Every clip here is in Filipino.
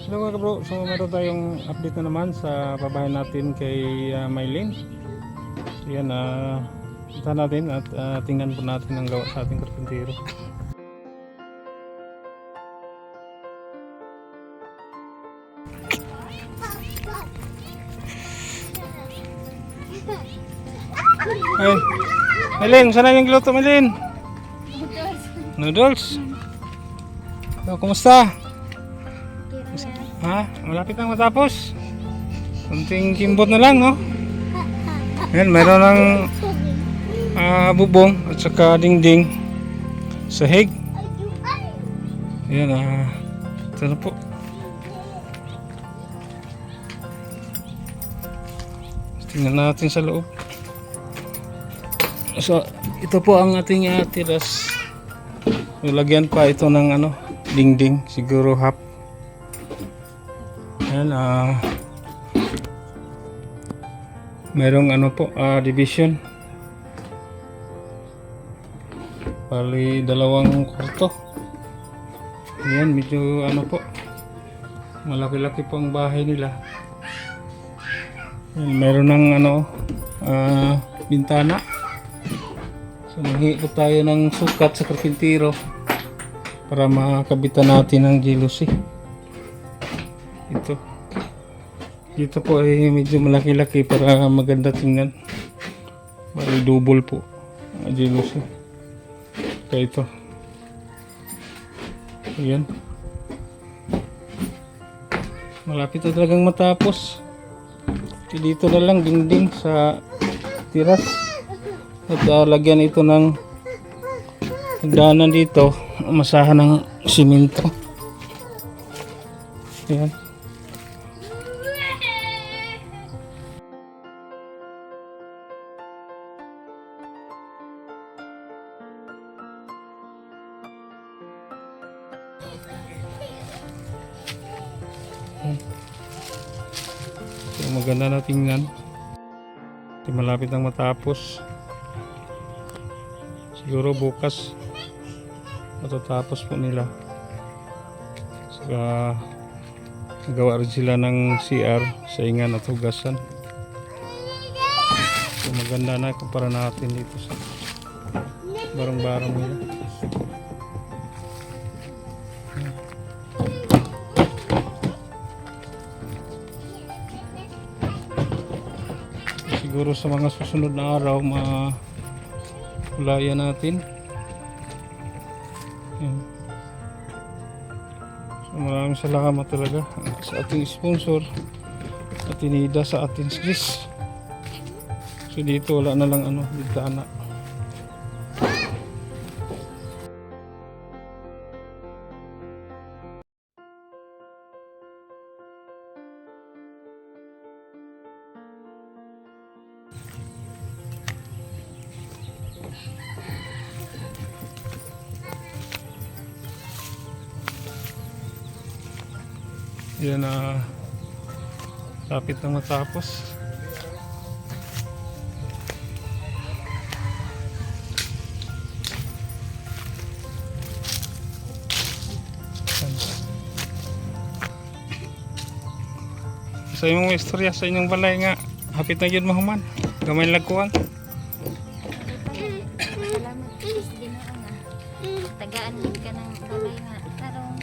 Hello mga bro, so meron tayong update na naman sa babae natin kay Mylene. So yan, punta natin at tingnan po natin ang gawa sa ating karpintero. Ay, Mylene, saan na yung giluto Mylene? Noodles. So, kumusta? Ha? Malapit nang matapos. Kunting kimbot na lang, no? Ayan, meron ng bubong at saka dingding sahig. Ayan, ito na po. Tingnan natin sa loob. So, ito po ang ating tiras. Lagyan pa ito ng dingding, siguro half. Ayan, merong division. Bali, 2 kwarto. Ayan, medyo po, malaki-laki po ang bahay nila. Ayan, meron ng bintana. So, maghihi po tayo ng sukat sa karpintero para makabitan natin ang jealousy. Ito. Dito po ay medyo malaki-laki para maganda tingnan. Bali double po. Jealousy. Kaya ito. Ayan. Malapit na talagang matapos. Dito na lang dingding sa tiras. At lagyan ito ng hagdanan dito. Masahan ng simento. Ayan. So, maganda na tingnan. Malapit nang matapos. Siguro bukas matatapos po nila. Saka gawa rin sila ng CR sa ingan at hugasan. So, maganda na kumpara natin dito sa barang-barang nila. Siguro sa mga susunod na araw mahulayan natin. Yan. So, maraming salamat talaga sa ating sponsor at Tinida sa ating skis. So dito wala na lang bintana. Yan lapit na matapos. Sa imong istorya sa inyong balay nga hapit na yun mahuman. Gamay lagkuan. Salamat po sa Ginoo nga. Tagaan din ka ng balay nga tarong.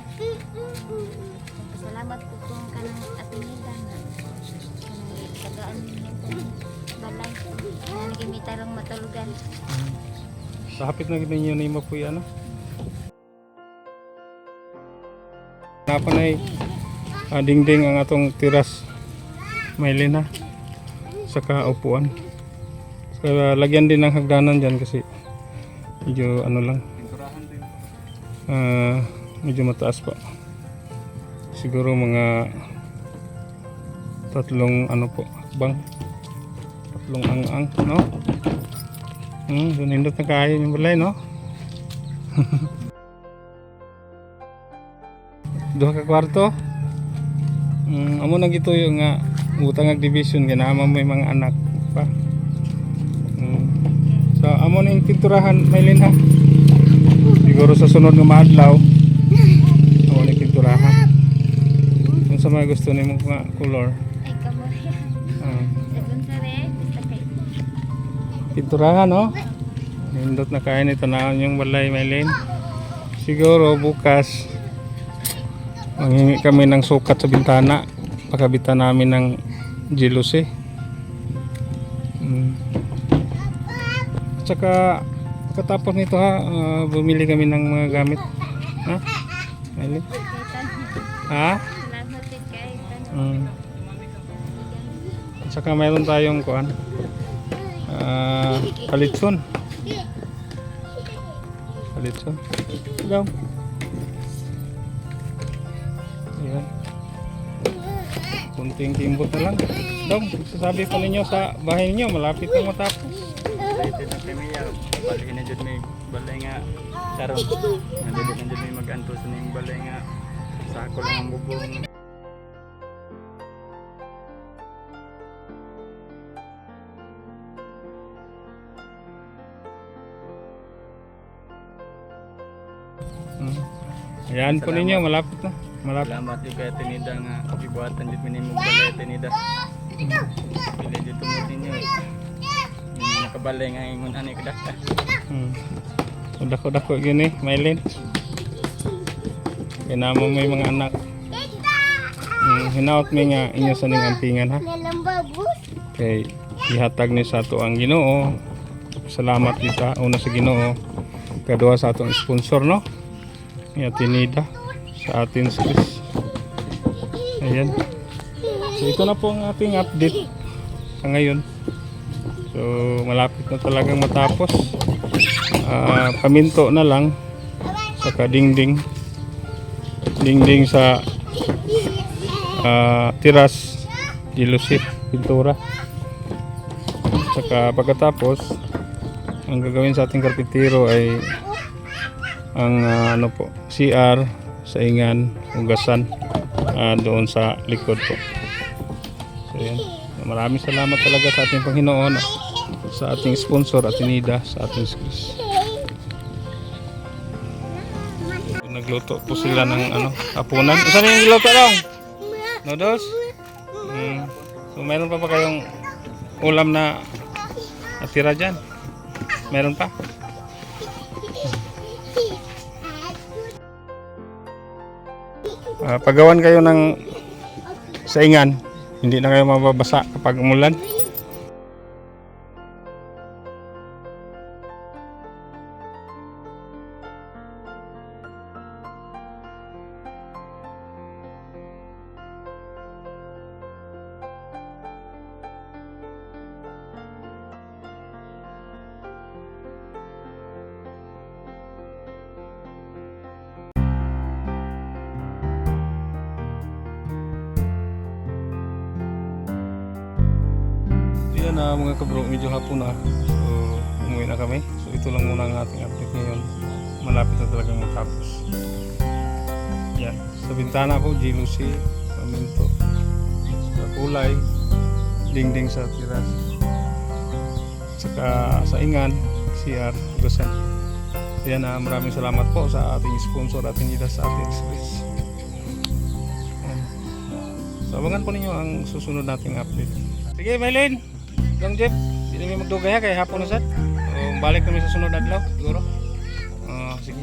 Salamat po kung kanang atinida nga. Tagaan din ka ng balay. Nagimi tarong matulugan. Sa hapit na ninyo ni mapuy Napanay dingding ang atong tiras. Mylene, saka upuan. Saka lagyan din ng hagdanan dyan kasi medyo lang. Medyo mataas pa. Siguro mga 3 po, bang 3 ang no? Nindot na kaya yung balay, no? 2 ka kwarto. Amo na gito yung utang division ganaama mo yung mga anak pa. So amo na yung pinturahan Mylene ha. Siguro sa sunod nga maadlaw amo na yung pinturahan. Kung sa mga gusto nimo nga color. Ay, kamoy. Ah, Dagun sa rin. Basta kay. pinturahan, no? Nindot na kain ito na yung balay, Maylin. Siguro bukas manghingi kami ng sukat sa bintana. Pakabitan namin ng jealousy. Tsaka pagkatapos nito ha, bumili kami ng mga gamit. Ha? Maylin? Kaitan. Ha? Salamat din kaitan. Tsaka mayroon tayong kuan. Kalitson. Kalitson. Ikaw. Ayan. Kunting kimbot na lang. Dong, sasabi pa ninyo sa bahay niyo, malapit na matapos. Excited na kami ya. Balik na dyan may balay nga karon. Nandito na dyan may mag-antos na yung balay nga sako lang ang bubong. Ayan po ninyo, malapit na. Malapit. Salamat di kaya tinida nga ibuhatan dito minimum balay tinida. Pili dito mo ninyo. Nakabalay nga ingon ani kada. Dako-dako gini, Maylin. Kinamo may mga anak. Hinaot mi nga inyo sa ning ampingan ha. Kay ihatag ni sa ato ang Ginoo. Salamat kita una sa Ginoo. Kaduha sa atong sponsor no. Ni Tinida sa atin Chris. Ayan. So ito na po ang ating update sa ngayon. So malapit na talagang matapos. Paminto na lang saka dingding sa tiras, jealousy, pintura. Saka pagkatapos ang gagawin sa ating karpintero ay ang ano po, CR, saingan, hugasan doon sa likod po. So yan. Maraming salamat talaga sa ating Panginoon, sa ating sponsor at Tinida, sa ating Chris. Nagluto po sila ng ano, hapunan. Saan yung niluto lang? Noodles? So meron pa kayong ulam na natira dyan? Meron pa? Paggawan kayo ng saingan, hindi na kayo mababasa kapag umulan. Yan na mga kabro, medyo hapon na. So umuwi na kami. So ito lang muna ang ating update ngayon. Malapit na talagang matapos. Yan. Sa bintana po, jealousy, paminto. Sa kulay, dingding sa tiras. Saka saingan, CR, hugasan. So yan na, maraming salamat po sa ating sponsor at Tinida sa ating Chris. So abangan po ninyo ang susunod nating update. Sige, Maylin! Lang Jeff, hindi namin magdugay ha, kaya hapon na sad. Balik kami sa sunod adlaw, siguro. Sige.